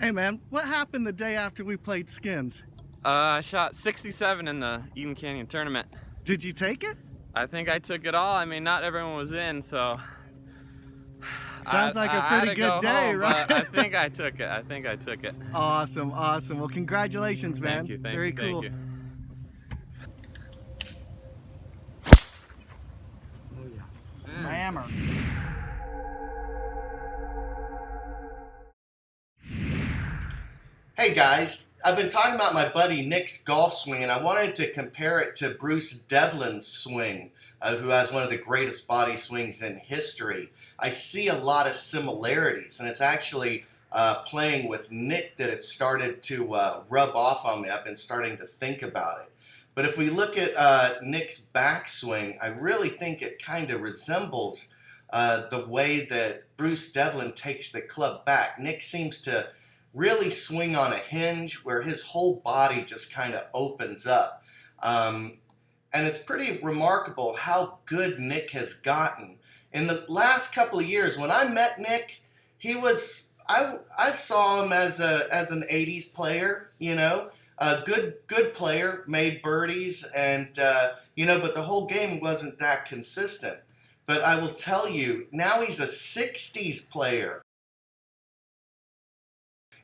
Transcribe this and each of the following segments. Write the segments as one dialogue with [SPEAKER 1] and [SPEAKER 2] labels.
[SPEAKER 1] Hey man, what happened the day after we played skins?
[SPEAKER 2] I shot 67 in the Eden Canyon tournament.
[SPEAKER 1] Did you take it?
[SPEAKER 2] I think I took it all. I mean, not everyone was in, so
[SPEAKER 1] Sounds like a
[SPEAKER 2] I had
[SPEAKER 1] pretty
[SPEAKER 2] to
[SPEAKER 1] good
[SPEAKER 2] go
[SPEAKER 1] day,
[SPEAKER 2] home,
[SPEAKER 1] right?
[SPEAKER 2] but I think I took it. I think I took it.
[SPEAKER 1] Awesome, awesome. Well, congratulations, man.
[SPEAKER 2] Thank you, thank
[SPEAKER 1] Very
[SPEAKER 2] you,
[SPEAKER 1] cool.
[SPEAKER 2] thank you.
[SPEAKER 1] Oh yeah, slammer.
[SPEAKER 3] Hey guys, I've been talking about my buddy Nick's golf swing, and I wanted to compare it to Bruce Devlin's swing, who has one of the greatest body swings in history. I see a lot of similarities, and it's actually playing with Nick that it started to rub off on me. I've been starting to think about it. But if we look at Nick's backswing, I really think it kind of resembles the way that Bruce Devlin takes the club back. Nick seems to really swing on a hinge where his whole body just kind of opens up. And it's pretty remarkable how good Nick has gotten. In the last couple of years, when I met Nick, he was, I saw him as an 80s player, you know, a good player, made birdies, and, you know, but the whole game wasn't that consistent. But I will tell you, now he's a 60s player.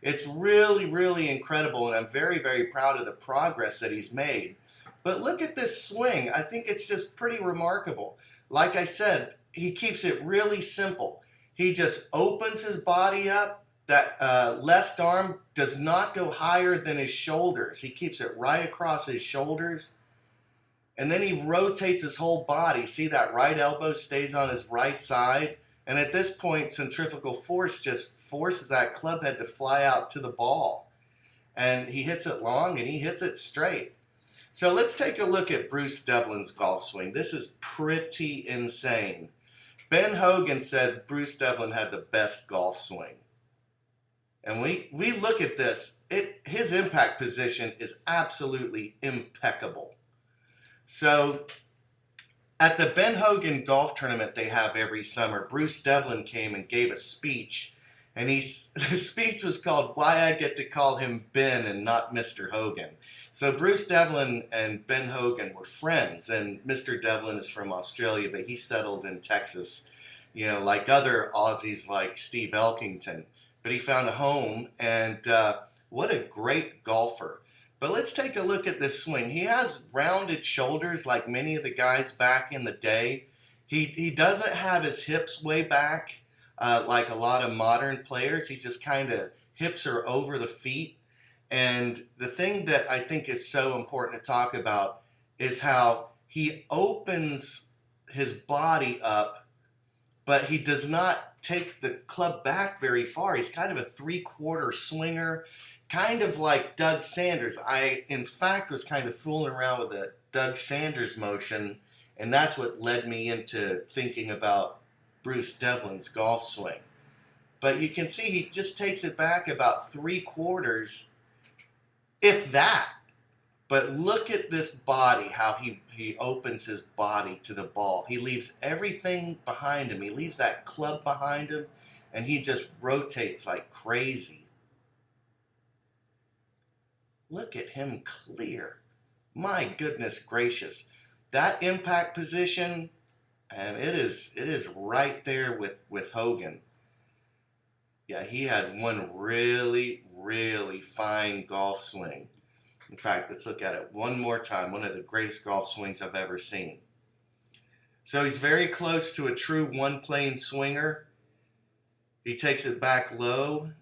[SPEAKER 3] It's really, really incredible, and I'm very, very proud of the progress that he's made. But look at this swing. I think it's just pretty remarkable. Like I said, he keeps it really simple. He just opens his body up. That left arm does not go higher than his shoulders. He keeps it right across his shoulders. And then he rotates his whole body. See, that right elbow stays on his right side. And at this point, centrifugal force just forces that club head to fly out to the ball. And he hits it long and he hits it straight. So let's take a look at Bruce Devlin's golf swing. This is pretty insane. Ben Hogan said Bruce Devlin had the best golf swing. And we look at this, his impact position is absolutely impeccable. So at the Ben Hogan golf tournament they have every summer, Bruce Devlin came and gave a speech. And the speech was called Why I Get to Call Him Ben and Not Mr. Hogan. So Bruce Devlin and Ben Hogan were friends. And Mr. Devlin is from Australia, but he settled in Texas, you know, like other Aussies like Steve Elkington. But he found a home, and what a great golfer. But let's take a look at this swing. He has rounded shoulders like many of the guys back in the day. He doesn't have his hips way back like a lot of modern players. He's just kind of, hips are over the feet. And the thing that I think is so important to talk about is how he opens his body up, but he does not take the club back very far. He's kind of a three-quarter swinger, kind of like Doug Sanders. I, in fact, was kind of fooling around with the Doug Sanders motion, and that's what led me into thinking about Bruce Devlin's golf swing. But you can see he just takes it back about three-quarters, if that. But look at this body, how he opens his body to the ball. He leaves everything behind him. He leaves that club behind him, and he just rotates like crazy. Look at him clear. My goodness gracious. That impact position, and it is right there with Hogan. Yeah, he had one really, really fine golf swing. In fact, let's look at it one more time. One of the greatest golf swings I've ever seen. So he's very close to a true one-plane swinger. He takes it back low,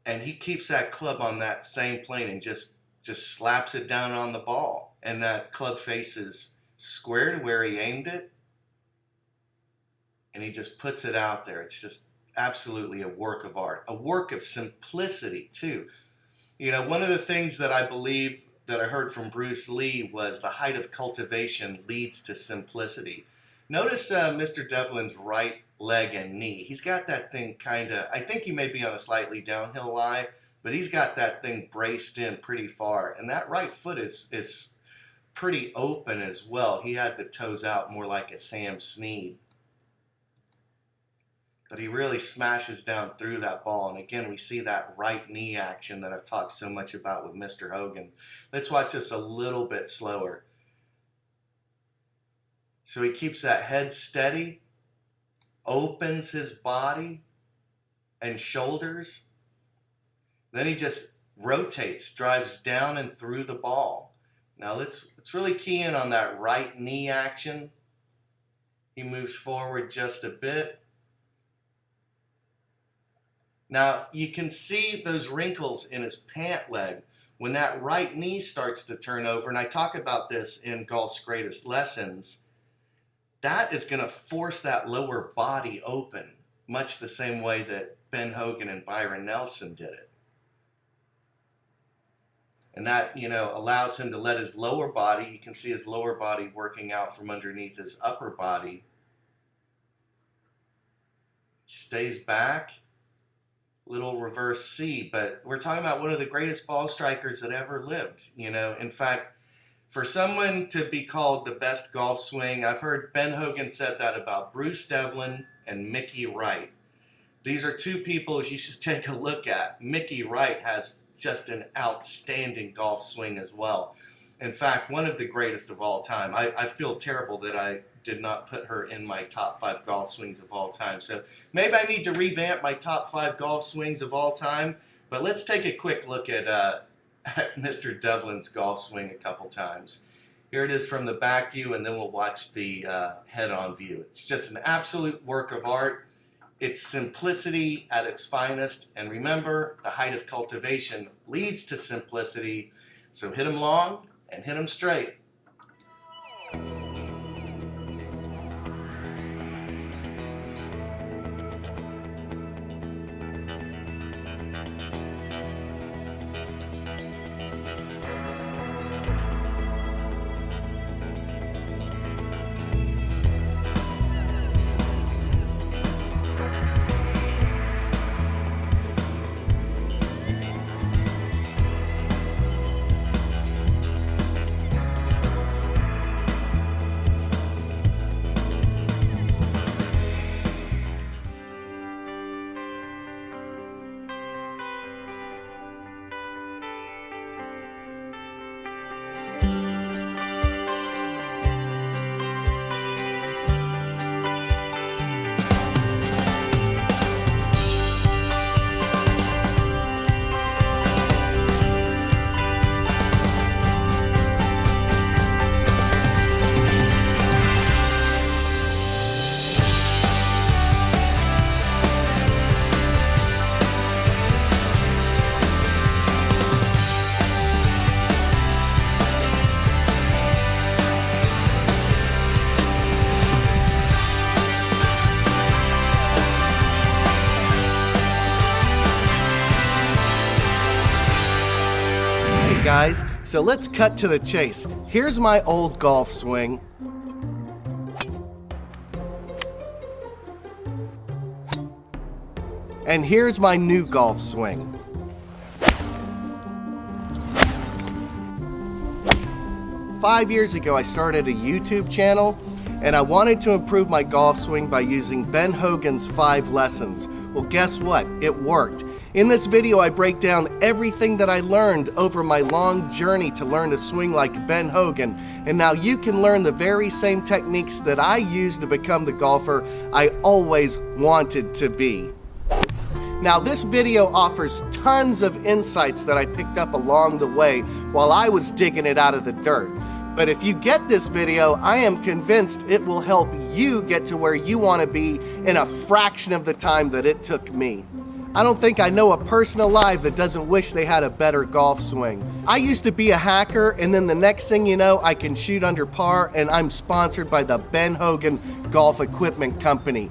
[SPEAKER 3] and he keeps that club on that same plane and just slaps it down on the ball. And that club faces square to where he aimed it. And he just puts it out there. It's just absolutely a work of art. A work of simplicity, too. You know, one of the things that I believe that I heard from Bruce Lee was the height of cultivation leads to simplicity. Notice Mr. Devlin's right leg and knee. He's got that thing kind of, I think he may be on a slightly downhill lie, but he's got that thing braced in pretty far. And that right foot is pretty open as well. He had the toes out more like a Sam Snead. but he really smashes down through that ball. And again, we see that right knee action that I've talked so much about with Mr. Hogan. Let's watch this a little bit slower. So he keeps that head steady, opens his body and shoulders. Then he just rotates, drives down and through the ball. Now let's really key in on that right knee action. He moves forward just a bit. Now you can see those wrinkles in his pant leg when that right knee starts to turn over, and I talk about this in Golf's Greatest Lessons. That is going to force that lower body open, much the same way that Ben Hogan and Byron Nelson did it. And that, allows him to let his lower body, you can see his lower body working out from underneath his upper body. Stays back, little reverse C, but we're talking about one of the greatest ball strikers that ever lived. In fact, for someone to be called the best golf swing, I've heard Ben Hogan said that about Bruce Devlin and Mickey Wright. These are two people you should take a look at. Mickey Wright has just an outstanding golf swing as well. In fact, one of the greatest of all time. I feel terrible that I did not put her in my top 5 golf swings of all time. So maybe I need to revamp my top 5 golf swings of all time. But let's take a quick look at Mr. Devlin's golf swing a couple times. Here it is from the back view, and then we'll watch the head-on view. It's just an absolute work of art. It's simplicity at its finest. And remember, the height of cultivation leads to simplicity. So hit them long and hit them straight. Guys, so let's cut to the chase. Here's my old golf swing. And here's my new golf swing. Five years ago, I started a YouTube channel, and I wanted to improve my golf swing by using Ben Hogan's 5 lessons. Well, guess what? It worked. In this video, I break down everything that I learned over my long journey to learn to swing like Ben Hogan, and now you can learn the very same techniques that I used to become the golfer I always wanted to be. Now, this video offers tons of insights that I picked up along the way while I was digging it out of the dirt. But if you get this video, I am convinced it will help you get to where you want to be in a fraction of the time that it took me. I don't think I know a person alive that doesn't wish they had a better golf swing. I used to be a hacker, and then the next thing you know, I can shoot under par, and I'm sponsored by the Ben Hogan Golf Equipment Company.